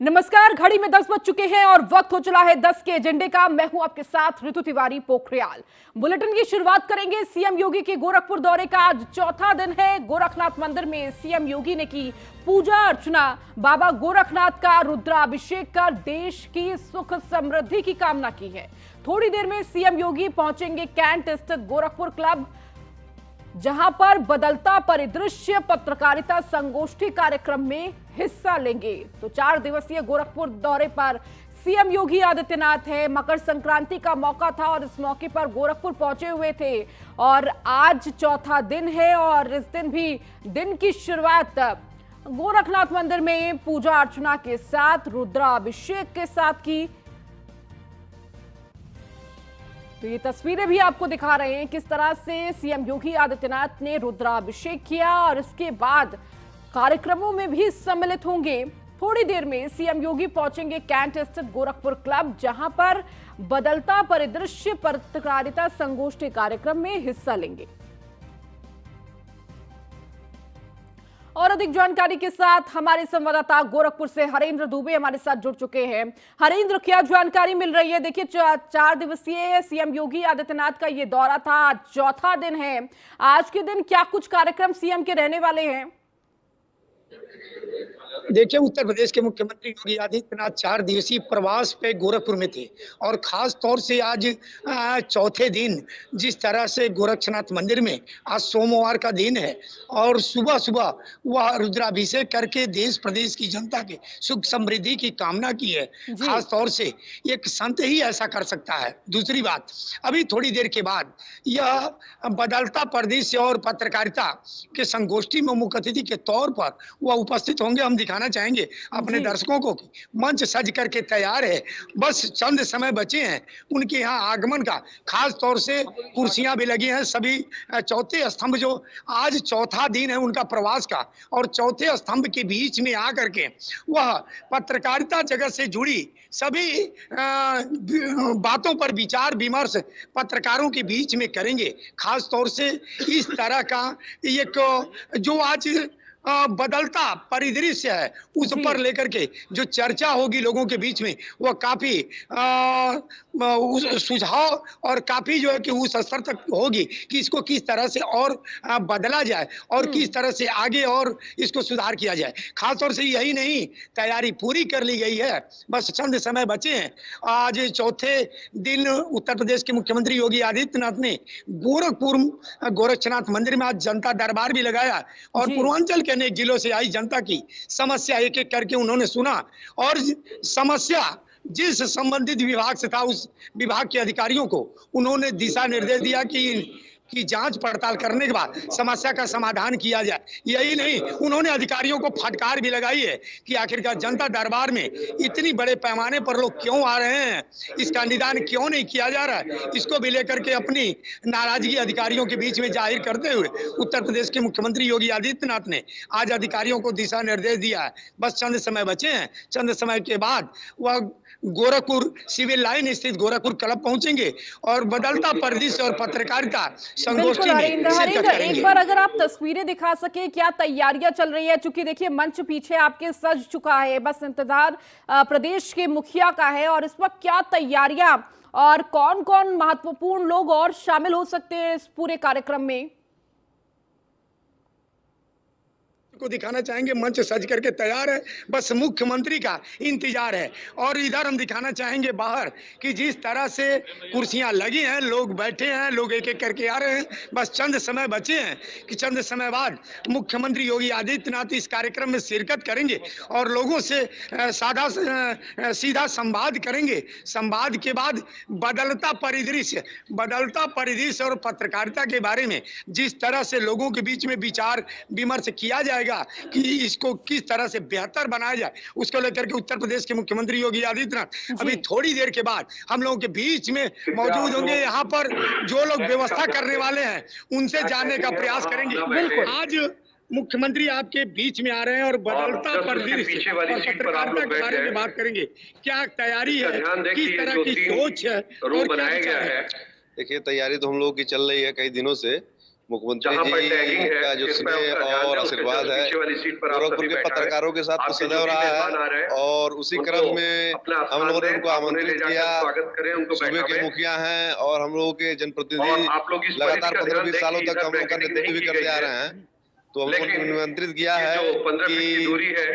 नमस्कार, घड़ी में 10 बज चुके हैं और वक्त हो चला है 10 के एजेंडे का। मैं हूं आपके साथ ऋतु तिवारी पोखरियाल। बुलेटिन की शुरुआत करेंगे सीएम योगी के गोरखपुर दौरे का। आज चौथा दिन है। गोरखनाथ मंदिर में सीएम योगी ने की पूजा अर्चना। बाबा गोरखनाथ का रुद्राभिषेक कर देश की सुख समृद्धि की कामना की है। थोड़ी देर में सीएम योगी पहुंचेंगे कैंट स्थित गोरखपुर क्लब, जहां पर बदलता परिदृश्य पत्रकारिता संगोष्ठी कार्यक्रम में हिस्सा लेंगे। तो 4 दिवसीय गोरखपुर दौरे पर सीएम योगी आदित्यनाथ है। मकर संक्रांति का मौका था और इस मौके पर गोरखपुर पहुंचे हुए थे और आज चौथा दिन है और इस दिन भी दिन की शुरुआत गोरखनाथ मंदिर में पूजा अर्चना के साथ रुद्राभिषेक के साथ की। तो ये तस्वीरें भी आपको दिखा रहे हैं किस तरह से सीएम योगी आदित्यनाथ ने रुद्राभिषेक किया और इसके बाद कार्यक्रमों में भी सम्मिलित होंगे। थोड़ी देर में सीएम योगी पहुंचेंगे कैंट स्थित गोरखपुर क्लब, जहां पर बदलता परिदृश्य पत्रकारिता संगोष्ठी कार्यक्रम में हिस्सा लेंगे। और अधिक जानकारी के साथ हमारे संवाददाता गोरखपुर से हरेंद्र दुबे हमारे साथ जुड़ चुके हैं। हरेंद्र, क्या जानकारी मिल रही है? देखिए, 4 दिवसीय सीएम योगी आदित्यनाथ का ये दौरा था, आज चौथा दिन है। आज के दिन क्या कुछ कार्यक्रम सीएम के रहने वाले हैं? देखिए, उत्तर प्रदेश के मुख्यमंत्री योगी आदित्यनाथ 4 दिवसीय प्रवास पे गोरखपुर में थे और खास तौर से आज चौथे दिन जिस तरह से गोरक्षनाथ मंदिर में आज सोमवार का दिन है और सुबह सुबह वह रुद्राभिषेक करके देश प्रदेश की जनता के सुख समृद्धि की कामना की है। खास तौर से एक संत ही ऐसा कर सकता है। दूसरी बात, अभी थोड़ी देर के बाद यह बदलता परिदृश्य और पत्रकारिता के संगोष्ठी में मुख्य अतिथि के तौर पर वह उपस्थित होंगे। हम दिखाना चाहेंगे अपने दर्शकों को कि मंच सज करके तैयार है, बस चंद समय बचे हैं उनके यहाँ आगमन का। खास तौर से कुर्सियां भी लगी हैं। सभी चौथे स्तंभ, जो आज चौथा दिन है उनका प्रवास का, और चौथे स्तंभ के बीच में आकर के वह पत्रकारिता जगत से जुड़ी सभी बातों पर विचार विमर्श पत्रकारों के बीच में करेंगे। खास तौर से इस तरह का एक जो आज बदलता परिदृश्य है उस पर लेकर के जो चर्चा होगी लोगों के बीच में, वह काफी सुझाव और काफी जो है कि उस स्तर तक होगी कि इसको किस तरह से और बदला जाए और किस तरह से आगे और इसको सुधार किया जाए। खासतौर से यही नहीं, तैयारी पूरी कर ली गई है, बस चंद समय बचे हैं। आज चौथे दिन उत्तर प्रदेश के मुख्यमंत्री योगी आदित्यनाथ ने गोरखपुर गोरक्षनाथ मंदिर में आज जनता दरबार भी लगाया और पूर्वांचल के अनेक जिलों से आई जनता की समस्या एक एक करके उन्होंने सुना और समस्या जिस संबंधित विभाग से था उस विभाग के अधिकारियों को उन्होंने दिशा निर्देश दिया कि जांच पड़ताल करने के बाद समस्या का समाधान किया जाए। यही नहीं, उन्होंने अधिकारियों को फटकार भी लगाई है कि आखिरकार जनता दरबार में इतनी बड़े पैमाने पर लोग क्यों आ रहे हैं, इसका निदान क्यों नहीं किया जा रहा है। इसको भी लेकर के अपनी नाराजगी अधिकारियों के बीच में जाहिर करते हुए उत्तर प्रदेश के मुख्यमंत्री योगी आदित्यनाथ ने आज अधिकारियों को दिशा निर्देश दिया है। बस चंद समय बचे हैं, चंद समय के बाद वह गोरखपुर सिविल लाइन स्थित गोरखपुर क्लब पहुंचेंगे और बदलता परिदृश्य और पत्रकारिता संगोष्ठी में शिरकत करेंगे। एक बार अगर आप तस्वीरें दिखा सके, क्या तैयारियां चल रही है? चूंकि देखिए, मंच पीछे आपके सज चुका है, बस इंतजार प्रदेश के मुखिया का है। और इस वक्त क्या तैयारियां और कौन कौन महत्वपूर्ण लोग और शामिल हो सकते हैं इस पूरे कार्यक्रम में? को दिखाना चाहेंगे, मंच सज करके तैयार है, बस मुख्यमंत्री का इंतजार है। और इधर हम दिखाना चाहेंगे बाहर कि जिस तरह से कुर्सियां लगी हैं, लोग बैठे हैं, लोग एक एक करके आ रहे हैं। बस चंद समय बचे हैं कि चंद समय बाद मुख्यमंत्री योगी आदित्यनाथ इस कार्यक्रम में शिरकत करेंगे और लोगों से सीधा संवाद करेंगे। संवाद के बाद बदलता परिदृश्य और पत्रकारिता के बारे में जिस तरह से लोगों के बीच में विचार विमर्श किया जाएगा कि इसको किस तरह से बेहतर बनाया जाए, उसको लेकर के उत्तर प्रदेश के मुख्यमंत्री योगी आदित्यनाथ अभी थोड़ी देर के बाद हम लोगों के बीच में मौजूद होंगे। यहाँ पर जो लोग व्यवस्था करने वाले हैं उनसे जानने का प्रयास करेंगे। आज मुख्यमंत्री आपके बीच में आ रहे हैं और बदलता परिदृश्य और पत्रकारिता के बारे में बात करेंगे। क्या तैयारी है, किस तरह की सोच है और बनाया गया है? देखिए, तैयारी तो हम लोगों की चल रही है कई दिनों से। मुख्यमंत्री जी का जो स्नेह और आशीर्वाद है गोरखपुर के पत्रकारों के साथ तो सदैव रहा है और उसी क्रम में हम लोगों ने उनको आमंत्रित किया। सूबे के मुखिया हैं और हम लोगों के जनप्रतिनिधि लगातार 15-20 सालों तक हम लोग का नेतृत्व भी करते आ रहे हैं। तो हम लोगों ने निमंत्रित किया है कि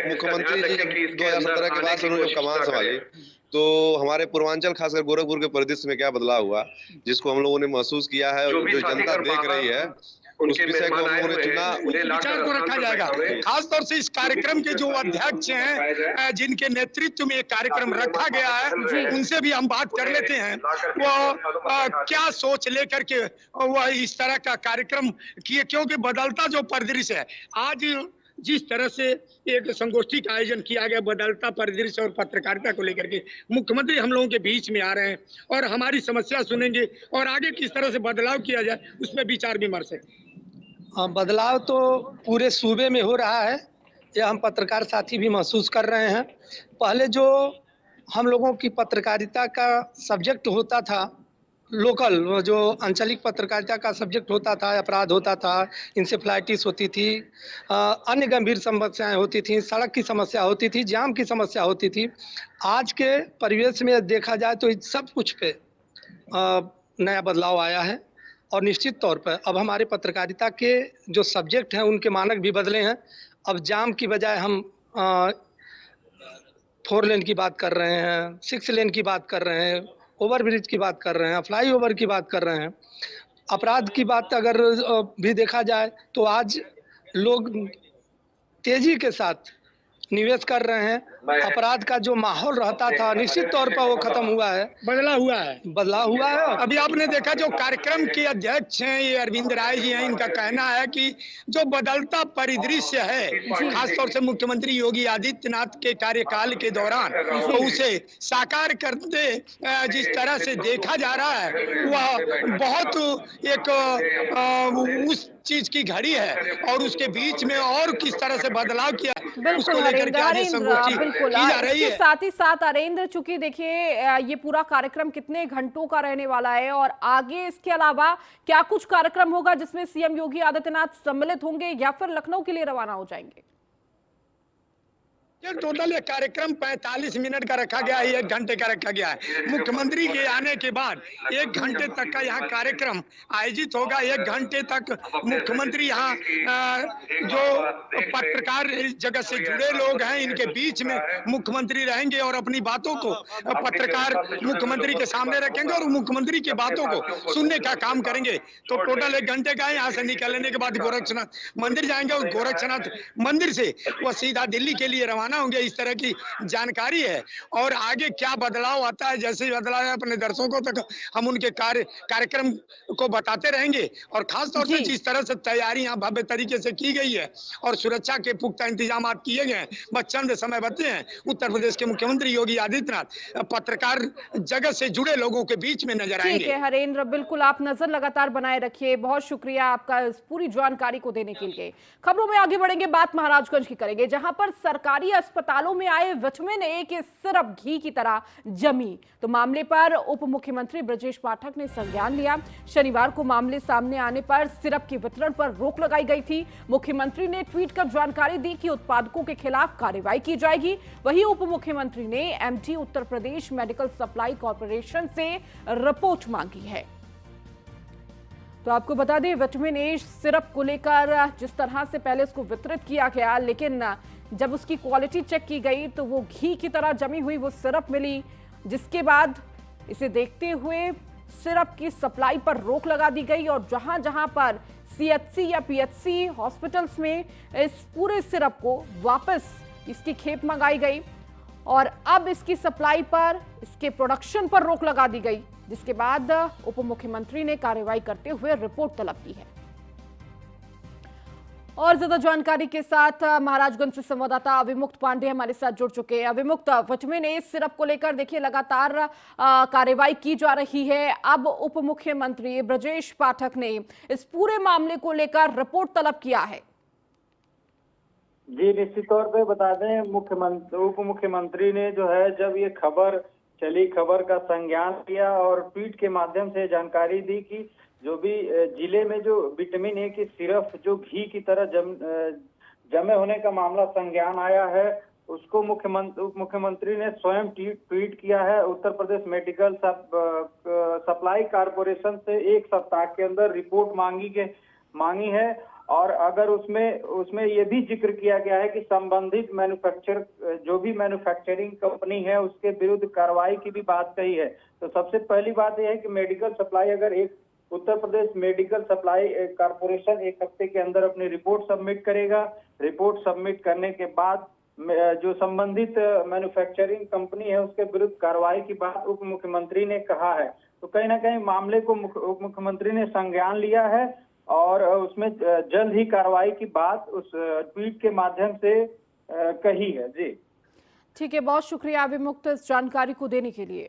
मुख्यमंत्री जी जब 2017 के बाद से उन्होंने कमान संभाली, तो हमारे पूर्वांचल खासकर गोरखपुर के परिदृश्य में क्या बदलाव हुआ, जिसको हम लोगों ने महसूस किया है, जो जनता देख रही है, उस विषय को हम लोगों ने चुना। विचार को रखा जाएगा। खासतौर से इस कार्यक्रम के जो अध्यक्ष हैं, जिनके नेतृत्व में ये कार्यक्रम रखा गया है, उनसे भी हम बात कर लेते हैं। वो क्या सोच लेकर के वह इस तरह का कार्यक्रम किए, क्योंकि बदलता जो परिदृश्य है, आज जिस तरह से एक संगोष्ठी का आयोजन किया गया बदलता परिदृश्य और पत्रकारिता को लेकर के, मुख्यमंत्री हम लोगों के बीच में आ रहे हैं और हमारी समस्या सुनेंगे और आगे किस तरह से बदलाव किया जाए उसमें विचार विमर्श है। बदलाव तो पूरे सूबे में हो रहा है, यह हम पत्रकार साथी भी महसूस कर रहे हैं। पहले जो हम लोगों की पत्रकारिता का सब्जेक्ट होता था, लोकल जो आंचलिक पत्रकारिता का सब्जेक्ट होता था, अपराध होता था, इंसेफ्लाइटिस होती थी, अन्य गंभीर समस्याएं होती थी, सड़क की समस्या होती थी, जाम की समस्या होती थी। आज के परिवेश में देखा जाए तो इस सब कुछ पे नया बदलाव आया है और निश्चित तौर पर अब हमारे पत्रकारिता के जो सब्जेक्ट हैं उनके मानक भी बदले हैं। अब जाम की बजाय हम 4 लेन की बात कर रहे हैं, 6 लेन की बात कर रहे हैं, ओवरब्रिज की बात कर रहे हैं, फ्लाईओवर की बात कर रहे हैं। अपराध की बात अगर भी देखा जाए तो आज लोग तेजी के साथ निवेश कर रहे हैं। अपराध का जो माहौल रहता था निश्चित तौर पर वो खत्म हुआ है, बदलाव हुआ है। अभी आपने देखा जो कार्यक्रम के अध्यक्ष हैं ये अरविंद राय जी हैं, इनका कहना है कि जो बदलता परिदृश्य है खासतौर से मुख्यमंत्री योगी आदित्यनाथ के कार्यकाल के दौरान तो उसे साकार करते जिस तरह से देखा जा रहा है वह बहुत एक उस चीज की घड़ी है और उसके बीच में और किस तरह से बदलाव किया उसको लेकर के आज संगोष्ठी बिल्कुल। की जा रही है। साथ ही साथ अरेंद्र, चूंकि देखिए ये पूरा कार्यक्रम कितने घंटों का रहने वाला है और आगे इसके अलावा क्या कुछ कार्यक्रम होगा जिसमें सीएम योगी आदित्यनाथ सम्मिलित होंगे या फिर लखनऊ के लिए रवाना हो जाएंगे? ये टोटल ये कार्यक्रम 45 मिनट का रखा गया है, 1 घंटे का रखा गया है। मुख्यमंत्री के आने के बाद 1 घंटे तक का यहाँ कार्यक्रम आयोजित होगा। 1 घंटे तक मुख्यमंत्री यहाँ जो पत्रकार जगत से जुड़े लोग हैं इनके बीच में मुख्यमंत्री रहेंगे और अपनी बातों को पत्रकार मुख्यमंत्री के सामने रखेंगे और मुख्यमंत्री की बातों को सुनने का काम करेंगे। तो टोटल 1 घंटे का यहाँ से निकलने के बाद गोरक्षनाथ मंदिर जाएंगे और गोरक्षनाथ मंदिर से वह सीधा दिल्ली के लिए रवाना होंगे। इस तरह की जानकारी है और आगे क्या बदलाव आता है, जैसे ही बदलाव है अपने दर्शकों तक हम उनके कार्यक्रम को बताते रहेंगे। और खास तौर से जिस तरह से तैयारी यहाँ भव्य तरीके से की गई है और सुरक्षा के पुख्ता इंतजाम किए गए हैं, बस चंद समय बचे हैं उत्तर प्रदेश के मुख्यमंत्री योगी आदित्यनाथ पत्रकार जगत से जुड़े लोगों के बीच में नजर आएंगे। ठीक है हरेंद्र, बिल्कुल आप नजर लगातार बनाए रखिए। बहुत शुक्रिया आपका इस पूरी जानकारी को देने के लिए। खबरों में आगे बढ़ेंगे, बात महाराजगंज की करेंगे जहां पर सरकारी अस्पतालों में आए विटामिन ए के सिरप घी की तरह जमी। तो मामले पर उप मुख्यमंत्री ब्रजेश पाठक ने संज्ञान लिया। शनिवार को मामले सामने आने पर सिरप के वितरण पर रोक लगाई गई थी। मुख्यमंत्री ने ट्वीट कर जानकारी दी कि उत्पादकों के खिलाफ कार्रवाई की जाएगी। वहीं उप मुख्यमंत्री ने MD Uttar Pradesh medical supply corporation से रिपोर्ट मांगी है। तो आपको बता दें विटामिन ए सिरप को लेकर जिस तरह से पहले इसको वितरित किया गया, लेकिन जब उसकी क्वालिटी चेक की गई तो वो घी की तरह जमी हुई वो सिरप मिली, जिसके बाद इसे देखते हुए सिरप की सप्लाई पर रोक लगा दी गई और जहां जहां पर सीएचसी या पीएचसी हॉस्पिटल्स में इस पूरे सिरप को वापस इसकी खेप मंगाई गई और अब इसकी सप्लाई पर, इसके प्रोडक्शन पर रोक लगा दी गई, जिसके बाद उप मुख्यमंत्री ने कार्रवाई करते हुए रिपोर्ट तलब की है। और ज्यादा जानकारी के साथ महाराजगंज से संवाददाता अविमुक्त पांडे हमारे साथ जुड़ चुके हैं। अविमुक्त, विटामिन ए सिरप को लेकर देखिए लगातार कार्रवाई की जा रही है। अब उप मुख्यमंत्री ब्रजेश पाठक ने इस पूरे मामले को लेकर रिपोर्ट तलब किया है। जी निश्चित तौर पे बता दें, उप मुख्यमंत्री ने जो है जब ये खबर चली, खबर का संज्ञान लिया और ट्वीट के माध्यम से जानकारी दी कि जो भी जिले में जो विटामिन ए की सिरप जो घी की तरह जमे होने का मामला संज्ञान आया है, उसको उप मुख्यमंत्री ने स्वयं ट्वीट किया है। Uttar Pradesh medical supply corporation से 1 सप्ताह के अंदर रिपोर्ट मांगी है और अगर उसमें ये भी जिक्र किया गया है कि संबंधित जो भी मैन्युफैक्चरिंग कंपनी है उसके विरुद्ध कार्रवाई की भी बात कही है। तो सबसे पहली बात यह है कि मेडिकल सप्लाई अगर Uttar Pradesh medical supply corporation 1 हफ्ते के अंदर अपनी रिपोर्ट सबमिट करेगा। रिपोर्ट सबमिट करने के बाद जो संबंधित मैन्युफैक्चरिंग कंपनी है उसके विरुद्ध कार्रवाई की बात उप मुख्यमंत्री ने कहा है। तो कहीं ना कहीं मामले को उप मुख्यमंत्री ने संज्ञान लिया है और उसमें जल्द ही कार्रवाई की बात उस ट्वीट के माध्यम से कही है। जी ठीक है, बहुत शुक्रिया अभिमुक्त इस जानकारी को देने के लिए।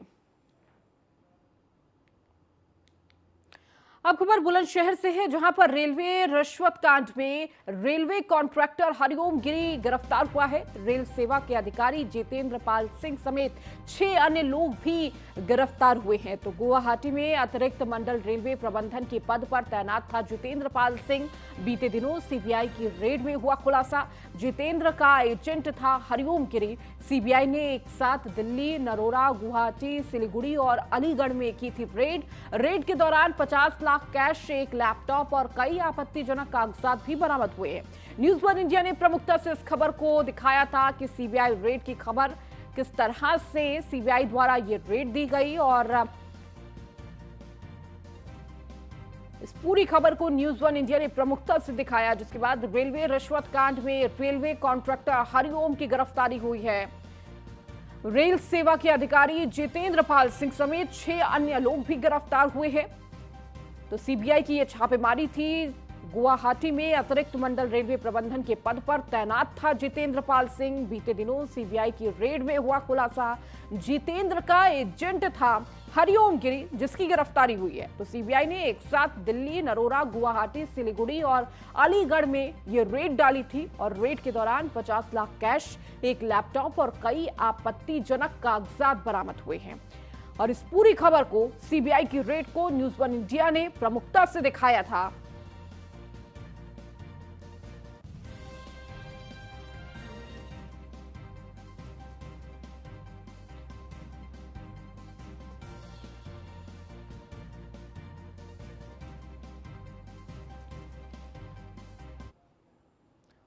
अब खबर बुलंदशहर से है, जहां पर रेलवे रिश्वत कांड में रेलवे कॉन्ट्रैक्टर हरिओम गिरी गिरफ्तार हुआ है। रेल सेवा के अधिकारी जितेंद्र पाल सिंह समेत 6 अन्य लोग भी गिरफ्तार हुए हैं। तो गुवाहाटी में अतिरिक्त मंडल रेलवे प्रबंधन के पद पर तैनात था जितेंद्र पाल सिंह। बीते दिनों सीबीआई की रेड में हुआ खुलासा, जितेंद्र का एजेंट था हरिओम गिरी। सीबीआई ने एक साथ दिल्ली, नरोरा, गुवाहाटी, सिलीगुड़ी और अलीगढ़ में की थी रेड के दौरान 50 लाख कैश, 1 लैपटॉप और कई आपत्तिजनक कागजात भी बरामद हुए हैं। न्यूज़ वन इंडिया ने प्रमुखता से इस खबर को दिखाया था कि सीबीआई रेड की खबर किस तरह से सीबीआई द्वारा ये रेड दी गई और इस पूरी खबर को न्यूज़ वन इंडिया ने प्रमुखता से दिखाया, जिसके बाद रेलवे रिश्वत कांड में रेलवे कॉन्ट्रैक्टर हरिओम की गिरफ्तारी हुई है। रेल सेवा के अधिकारी जितेंद्र पाल सिंह समेत 6 अन्य लोग भी गिरफ्तार हुए हैं। तो सीबीआई की यह छापेमारी थी। गुवाहाटी में अतिरिक्त मंडल रेलवे प्रबंधन के पद पर तैनात था जितेंद्र पाल सिंह। बीते दिनों सीबीआई की रेड में हुआ खुलासा, जितेंद्र का एजेंट था हरिओम गिरी, जिसकी गिरफ्तारी हुई है। तो सीबीआई ने एक साथ दिल्ली, नरोरा, गुवाहाटी, सिलीगुड़ी और अलीगढ़ में ये रेड डाली थी और रेड के दौरान 50 लाख कैश, 1 लैपटॉप और कई आपत्तिजनक कागजात बरामद हुए हैं। और इस पूरी खबर को, सीबीआई की रेड को न्यूज़ वन इंडिया ने प्रमुखता से दिखाया था।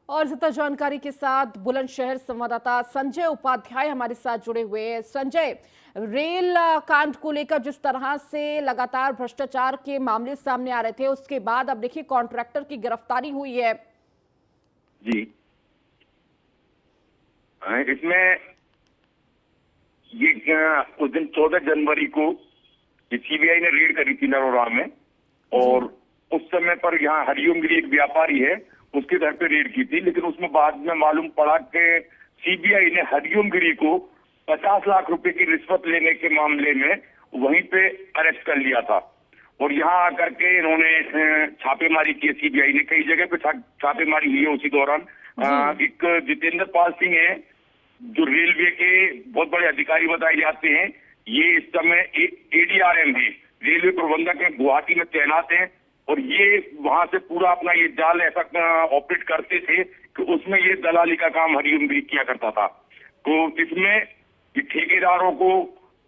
और ज्यादा जानकारी के साथ बुलंदशहर संवाददाता संजय उपाध्याय हमारे साथ जुड़े हुए हैं। संजय, रेल कांड को लेकर जिस तरह से लगातार भ्रष्टाचार के मामले सामने आ रहे थे, उसके बाद अब देखिए कॉन्ट्रैक्टर की गिरफ्तारी हुई है। जी, इसमें ये उस दिन 14 जनवरी को सीबीआई ने रेड करी थी नरोरा में और उस समय पर यहाँ हरिओम गिरी एक व्यापारी है, उसके घर पे रेड की थी। लेकिन उसमें बाद में मालूम पड़ा कि सीबीआई ने हरिओम गिरी को 50 लाख रुपए की रिश्वत लेने के मामले में वहीं पे अरेस्ट कर लिया था और यहाँ आकर के इन्होंने छापेमारी की। सीबीआई ने कई जगह पे छापेमारी हुई है। उसी दौरान एक जितेंद्र पाल सिंह है जो रेलवे के बहुत बड़े अधिकारी बताए जाते हैं। ये इस समय एडीआरएम है, रेलवे प्रबंधक है, गुवाहाटी में तैनात है और ये वहां से पूरा अपना ये जाल ऐसा ऑपरेट करते थे कि उसमें ये दलाली का काम हरिओम गिरी किया करता था। तो इसमें ये ठेकेदारों को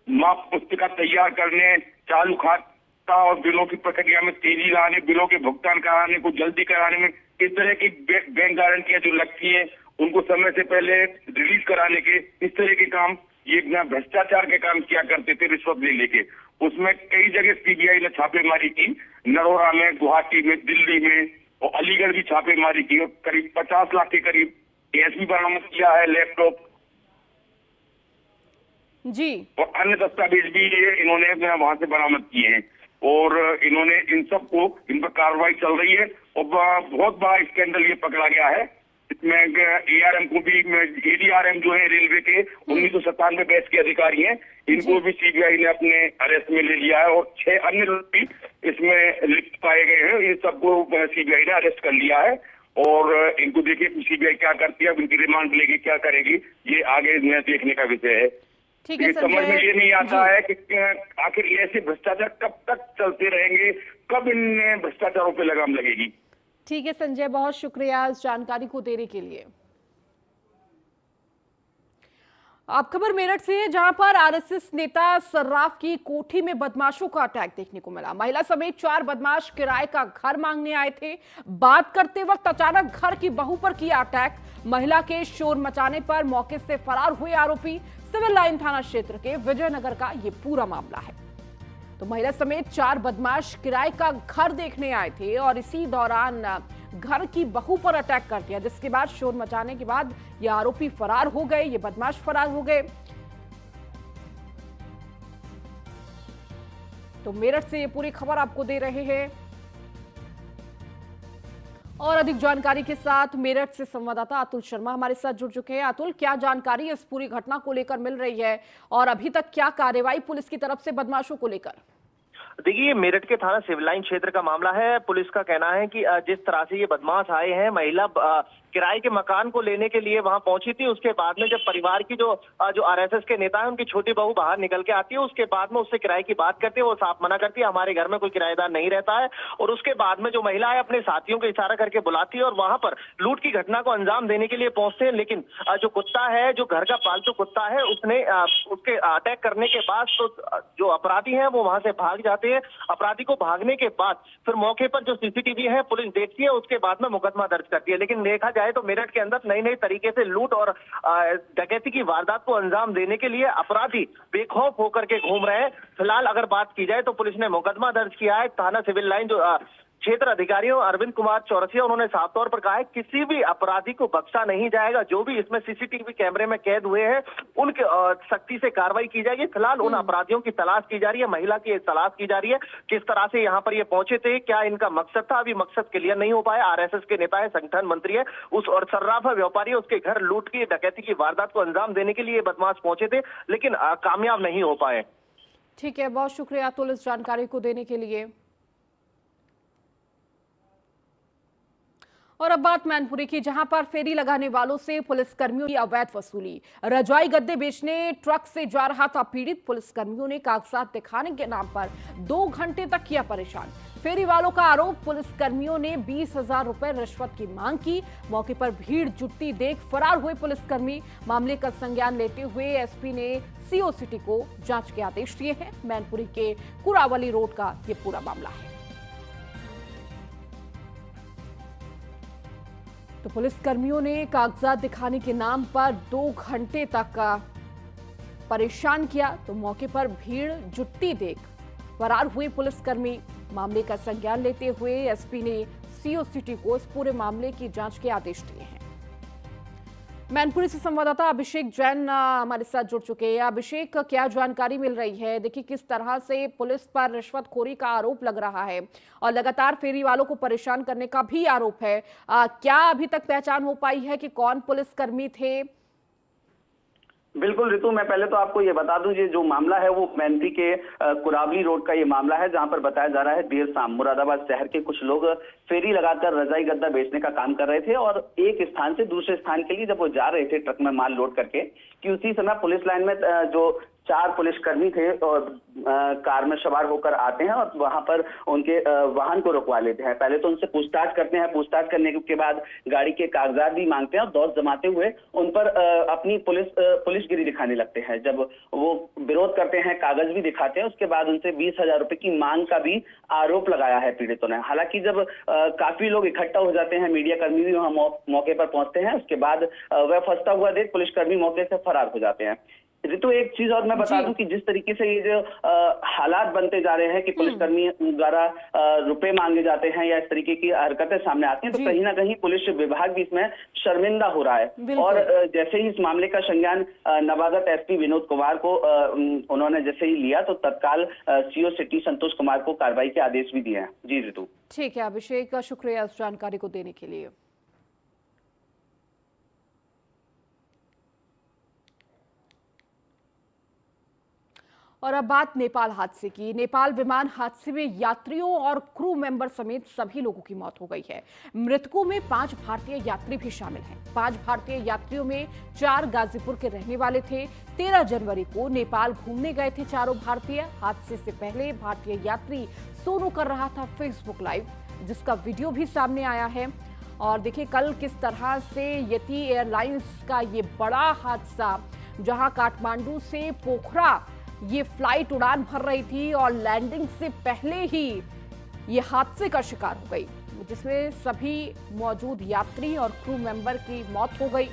माप पुस्तिका तैयार करने, चालू खाता और बिलों की प्रक्रिया में तेजी लाने, बिलों के भुगतान कराने को जल्दी कराने में, इस तरह की बैंक गारंटियां जो लगती है उनको समय से पहले रिलीज कराने के, इस तरह के काम ये भ्रष्टाचार के काम किया करते थे रिश्वत ले लेके। उसमें कई जगह सीबीआई ने छापेमारी की, नरोरा में, गुवाहाटी में, दिल्ली में और अलीगढ़ भी छापेमारी की और करीब 50 लाख के करीब कैश भी बरामद किया है, लैपटॉप जी और अन्य दस्तावेज भी इन्होंने वहां से बरामद किए हैं और इन्होंने इन पर कार्रवाई चल रही है और बहुत बड़ा स्कैंडल ये पकड़ा गया है। इसमें एआरएम को भी, एडीआरएम जो है रेलवे के 1997 बैच के अधिकारी हैं, इनको भी सीबीआई ने अपने अरेस्ट में ले लिया है और 6 अन्य लोग भी इसमें लिप्त पाए गए हैं। इन सबको सीबीआई ने अरेस्ट कर लिया है और इनको देखिए सीबीआई क्या करती है, इनकी रिमांड लेके क्या करेगी, ये आगे देखने का विषय है। ठीक है, समझ में ये नहीं आता है कि आखिर ऐसे भ्रष्टाचार कब तक चलते रहेंगे, कब इन भ्रष्टाचारों पे लगाम लगेगी। ठीक है संजय, बहुत शुक्रिया इस जानकारी को देने के लिए। आप खबर मेरठ से है, जहां पर आरएसएस नेता सर्राफ की कोठी में बदमाशों का अटैक देखने को मिला। महिला समेत 4 बदमाश किराए का घर मांगने आए थे। बात करते वक्त अचानक घर की बहू पर किया अटैक। महिला के शोर मचाने पर मौके से फरार हुए आरोपी। सिविल लाइन थाना क्षेत्र के विजयनगर का ये पूरा मामला है। तो महिला समेत 4 बदमाश किराए का घर देखने आए थे और इसी दौरान घर की बहू पर अटैक कर दिया, जिसके बाद शोर मचाने के बाद ये आरोपी फरार हो गए, ये बदमाश फरार हो गए। तो मेरठ से ये पूरी खबर आपको दे रहे हैं और अधिक जानकारी के साथ मेरठ से संवाददाता अतुल शर्मा हमारे साथ जुड़ चुके हैं। अतुल, क्या जानकारी इस पूरी घटना को लेकर मिल रही है और अभी तक क्या कार्रवाई पुलिस की तरफ से बदमाशों को लेकर? देखिए, मेरठ के थाना सिविल लाइन क्षेत्र का मामला है। पुलिस का कहना है कि जिस तरह से ये बदमाश आए हैं, महिला किराए के मकान को लेने के लिए वहां पहुंची थी। उसके बाद में जब परिवार की जो आरएसएस के नेता है, उनकी छोटी बहू बाहर निकल के आती है, उसके बाद में उससे किराए की बात करती है। वो साफ मना करती है, हमारे घर में कोई किराएदार नहीं रहता है। और उसके बाद में जो महिला है अपने साथियों को इशारा करके बुलाती है और वहां पर लूट की घटना को अंजाम देने के लिए पहुंचते हैं। लेकिन जो कुत्ता है, जो घर का पालतू कुत्ता है, उसने उसके अटैक करने के बाद तो जो अपराधी है वो वहां से भाग जाते हैं। अपराधी को भागने के बाद फिर मौके पर जो सीसीटीवी है पुलिस देखती है, उसके बाद में मुकदमा दर्ज करती है। लेकिन देखा जाए तो मेरठ के अंदर नई नई तरीके से लूट और डकैती की वारदात को अंजाम देने के लिए अपराधी बेखौफ होकर के घूम रहे हैं। फिलहाल अगर बात की जाए तो पुलिस ने मुकदमा दर्ज किया है। थाना सिविल लाइन जो क्षेत्र अधिकारियों अरविंद कुमार चौरसिया, उन्होंने साफ तौर पर कहा है किसी भी अपराधी को बख्शा नहीं जाएगा। जो भी इसमें सीसीटीवी कैमरे में कैद हुए हैं उनके सख्ती से कार्रवाई की जाएगी। फिलहाल उन अपराधियों की तलाश की जा रही है, महिला की तलाश की जा रही है। किस तरह से यहाँ पर ये पहुंचे थे, क्या इनका मकसद था, अभी मकसद क्लियर नहीं हो पाया। आरएसएस के नेता है, संगठन मंत्री है, उस और सर्राफा व्यापारी है, उसके घर लूट की डकैती की वारदात को अंजाम देने के लिए बदमाश पहुंचे थे, लेकिन कामयाब नहीं हो पाए। ठीक है, बहुत शुक्रिया अतुल इस जानकारी को देने के लिए। और अब बात मैनपुरी की, जहां पर फेरी लगाने वालों से पुलिसकर्मियों की अवैध वसूली। रजाई गद्दे बेचने ट्रक से जा रहा था पीड़ित। पुलिसकर्मियों ने कागजात दिखाने के नाम पर 2 घंटे तक किया परेशान। फेरी वालों का आरोप, पुलिसकर्मियों ने 20,000 रुपए रिश्वत की मांग की। मौके पर भीड़ जुटती देख फरार हुए पुलिसकर्मी। मामले का संज्ञान लेते हुए एसपी ने सीओ सिटी को जांच के आदेश दिए हैं। मैनपुरी के कुरावली रोड का ये पूरा मामला है। तो पुलिसकर्मियों ने कागजात दिखाने के नाम पर 2 घंटे तक परेशान किया। तो मौके पर भीड़ जुटती देख फरार हुए पुलिसकर्मी। मामले का संज्ञान लेते हुए एसपी ने सीओ सिटी को इस पूरे मामले की जांच के आदेश दिए हैं। मैनपुरी से संवाददाता अभिषेक जैन हमारे साथ जुड़ चुके हैं। अभिषेक, क्या जानकारी मिल रही है? देखिए, किस तरह से पुलिस पर रिश्वतखोरी का आरोप लग रहा है और लगातार फेरी वालों को परेशान करने का भी आरोप है। क्या अभी तक पहचान हो पाई है कि कौन पुलिसकर्मी थे? बिल्कुल ऋतु, मैं पहले तो आपको ये बता दूं, ये जो मामला है वो मैनपुरी के कुरावली रोड का ये मामला है, जहां पर बताया जा रहा है देर शाम मुरादाबाद शहर के कुछ लोग फेरी लगाकर रजाई गद्दा बेचने का काम कर रहे थे और एक स्थान से दूसरे स्थान के लिए जब वो जा रहे थे ट्रक में माल लोड करके, कि उसी समय पुलिस लाइन में जो 4 पुलिसकर्मी थे और कार में सवार होकर आते हैं और वहां पर उनके वाहन को रुकवा लेते हैं। पहले तो उनसे पूछताछ करते हैं, पूछताछ करने के बाद गाड़ी के कागजात भी मांगते हैं और दौर जमाते हुए उन पर अपनी पुलिसगिरी दिखाने लगते हैं। जब वो विरोध करते हैं, कागज भी दिखाते हैं, उसके बाद उनसे 20,000 रुपए की मांग का भी आरोप लगाया है पीड़ितों ने। हालांकि जब काफी लोग इकट्ठा हो जाते हैं, मीडिया कर्मी भी वहां मौके पर पहुंचते हैं, उसके बाद वह फंसता हुआ देख पुलिसकर्मी मौके से फरार हो जाते हैं। ऋतु, एक चीज और मैं बता दूं कि जिस तरीके से ये जो हालात बनते जा रहे हैं कि पुलिसकर्मी द्वारा रुपए मांगे जाते हैं या इस तरीके की हरकतें सामने आती हैं, तो कहीं ना कहीं पुलिस विभाग भी इसमें शर्मिंदा हो रहा है। और जैसे ही इस मामले का संज्ञान नवागत एसपी विनोद कुमार को उन्होंने जैसे ही लिया, तो तत्काल सीओ सिटी संतोष कुमार को कार्रवाई के आदेश भी दिए हैं। जी ऋतु। ठीक है अभिषेक, शुक्रिया इस जानकारी को देने के लिए। और अब बात नेपाल हादसे की। नेपाल विमान हादसे में यात्रियों और क्रू मेंबर समेत सभी लोगों की मौत हो गई है। मृतकों में 5 भारतीय यात्री भी शामिल हैं। 5 भारतीय यात्रियों में 4 गाजीपुर के रहने वाले थे। 13 जनवरी को नेपाल घूमने गए थे चारों भारतीय। हादसे से पहले भारतीय यात्री सोनू कर रहा था फेसबुक लाइव, जिसका वीडियो भी सामने आया है। और देखिए कल किस तरह से यति एयरलाइंस का ये बड़ा हादसा जहां काठमांडू से पोखरा ये फ्लाइट उड़ान भर रही थी और लैंडिंग से पहले ही ये हादसे का शिकार हो गई, जिसमें सभी मौजूद यात्री और क्रू मेंबर की मौत हो गई।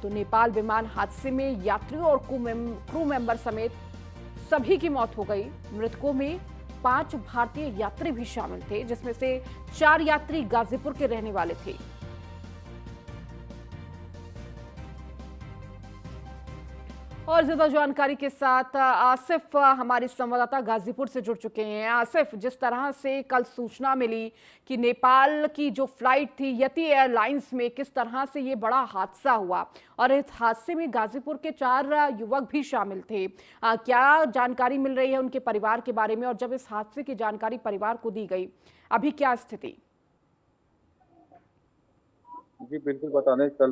तो नेपाल विमान हादसे में यात्रियों और क्रू मेंबर समेत सभी की मौत हो गई। मृतकों में 5 भारतीय यात्री भी शामिल थे, जिसमें से 4 यात्री गाजीपुर के रहने वाले थे। और ज्यादा जानकारी के साथ आसिफ हमारे संवाददाता गाजीपुर से जुड़ चुके हैं। आसिफ, जिस तरह से कल सूचना मिली कि नेपाल की जो फ्लाइट थी यति एयरलाइंस में, किस तरह से ये बड़ा हादसा हुआ और इस हादसे में गाजीपुर के 4 युवक भी शामिल थे, क्या जानकारी मिल रही है उनके परिवार के बारे में? और जब इस हादसे की जानकारी परिवार को दी गई, अभी क्या स्थिति? जी बिल्कुल बता दें, कल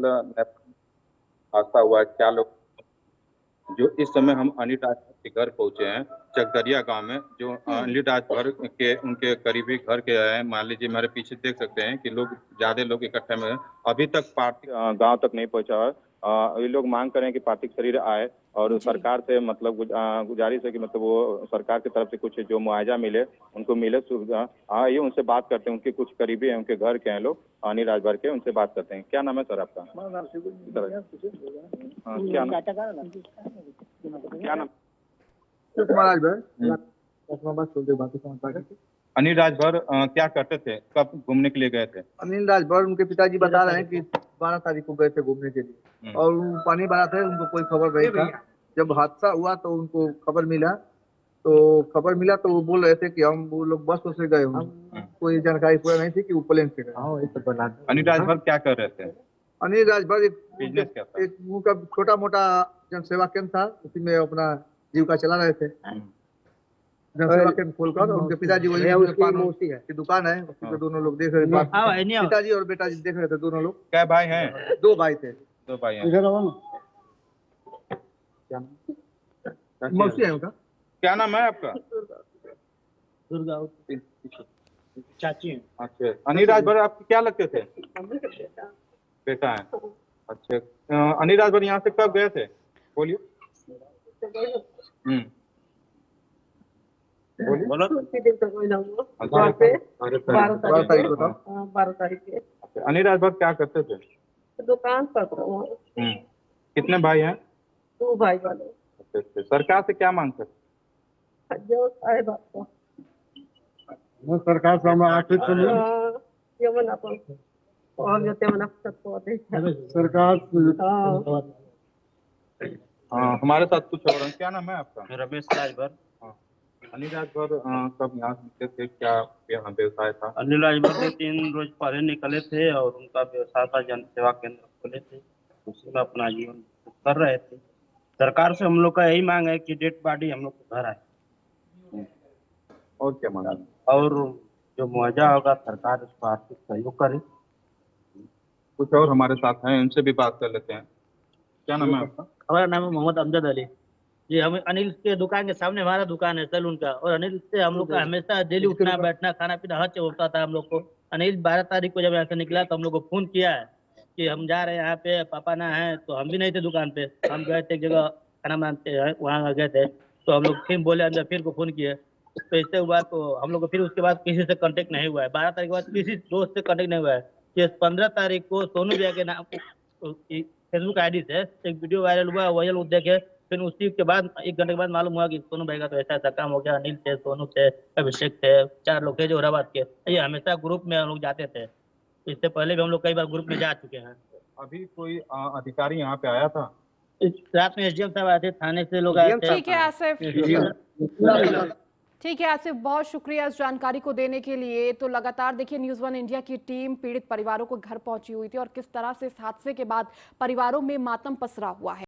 हादसा हुआ है। 4 लोग जो इस समय हम अनिल राजभर के घर पहुंचे हैं, चकदरिया गांव में, जो अनिल राजभर के उनके करीबी घर के हैं। मान लीजिए मेरे पीछे देख सकते हैं कि लोग ज्यादा लोग इकट्ठे में, अभी तक पार्थिव गांव तक नहीं पहुंचा है। ये लोग मांग कर रहे हैं कि पार्थिव शरीर आए और सरकार से मतलब गुजारिश है कि मतलब वो सरकार की तरफ से कुछ जो मुआवजा मिले, उनको मिले सुविधा। ये उनसे बात करते हैं, उनके कुछ करीबी हैं, उनके घर के हैं लोग, अनिल राजभर के, उनसे बात करते हैं। क्या नाम है सर आपका? क्या नाम? अनिल राजभर क्या करते थे, कब घूमने के लिए गए थे? अनिल राजभर उनके पिताजी बता रहे हैं कि 12 तारीख को गए थे घूमने के लिए और वो पानी भरा था, उनको कोई खबर नहीं था। जब हादसा हुआ तो उनको खबर मिला, तो वो बोल रहे थे कि वो लोग बस से गए हों, कोई जानकारी पूरा नहीं थी कि वो प्लेन से गए। अनिल राजभर क्या कर रहे थे? अनिल राजभर बिजनेस क्या था? एक उनका छोटा मोटा जनसेवा केंद्र था, उसी में अपना जीविका चला रहे थे। जनसेवा केंद्र खोलकर उनके पिताजी वही की दुकान है, उसी पे दोनों लोग देख रहे थे। पिताजी और बेटा जी देख रहे थे, दोनों लोग। क्या भाई हैं? 2 भाई थे। 2 भाई हैं। मौसी है उनका। क्या नाम है आपका? दुर्गा चाची। अच्छा, अनिल राजभर आपके क्या लगते थे? बेटा है। अच्छा, अनिल राजभर यहाँ से कब गए थे, बोलिए? बोलिए। 12 तारीख को था। 12 तारीख के। अनिल राजभर क्या करते थे? दुकान पर। कितने भाई हैं? 2 भाई वाले। अच्छा, सरकार से क्या मांग सकते? जो आए बात को सरकार से हम आर्थिक सरकार। हमारे साथ कुछ और हैं। क्या नाम है आपका? रमेश राजभर। अनिल राजभर कब यहाँ निकले थे, क्या यहाँ व्यवसाय था? अनिल राजभर 3 रोज पहले निकले थे और उनका व्यवसाय था, जन सेवा केंद्र खोले थे, उसी में अपना जीवन कर रहे थे। सरकार से हम लोग का यही मांग है कि डेड बॉडी हम लोग को घर आए। और क्या मांग? और जो मुआवजा होगा सरकार उसको आर्थिक सहयोग करे। कुछ और हमारे साथ हैं, उनसे भी बात कर लेते हैं। क्या नाम है आपका? हमारा नाम है मोहम्मद अमजद अली जी। हम अनिल के दुकान के सामने हमारा दुकान है सैलून का, और अनिल से हम लोग का हमेशा डेली उठना बैठना खाना पीना हर चीज होता था हम लोग को। अनिल 12 तारीख को जब यहाँ से निकला तो हम लोग को फोन किया है कि हम जा रहे हैं यहाँ पे, पापा ना है, तो हम भी नहीं थे दुकान पे, हम गए थे एक जगह खाना बनाते हैं, वहाँ गए थे। तो हम लोग फिर बोले अंदर, फिर को फोन किए, तो इससे हुआ तो हम लोग को फिर उसके बाद किसी से कांटेक्ट नहीं हुआ है। 12 तारीख के बाद किसी दोस्त से कांटेक्ट नहीं हुआ है। ये 15 तारीख को सोनू भैया के नाम फेसबुक आईडी से एक वीडियो वायरल हुआ, वही लोग देखे। फिर उसी के बाद 1 घंटे के बाद मालूम हुआ कि सोनू भाई का तो ऐसा ऐसा काम हो गया। अनिल थे, सोनू थे, अभिषेक थे, 4 लोग थे जो औरंगाबाद के। ये हमेशा ग्रुप में हम लोग जाते थे, इससे पहले भी हम लोग कई बार ग्रुप में जा चुके हैं। अभी कोई अधिकारी यहाँ पे आया था? रात में एसडीएम साहब आए थे, थाने से लोग आए थे। ठीक है आसिफ, ठीक है आसिफ, बहुत शुक्रिया इस जानकारी को देने के लिए। तो लगातार देखिए न्यूज़ 1 इंडिया की टीम पीड़ित परिवारों को घर पहुंची हुई थी और किस तरह से इस हादसे के बाद परिवारों में मातम पसरा हुआ है।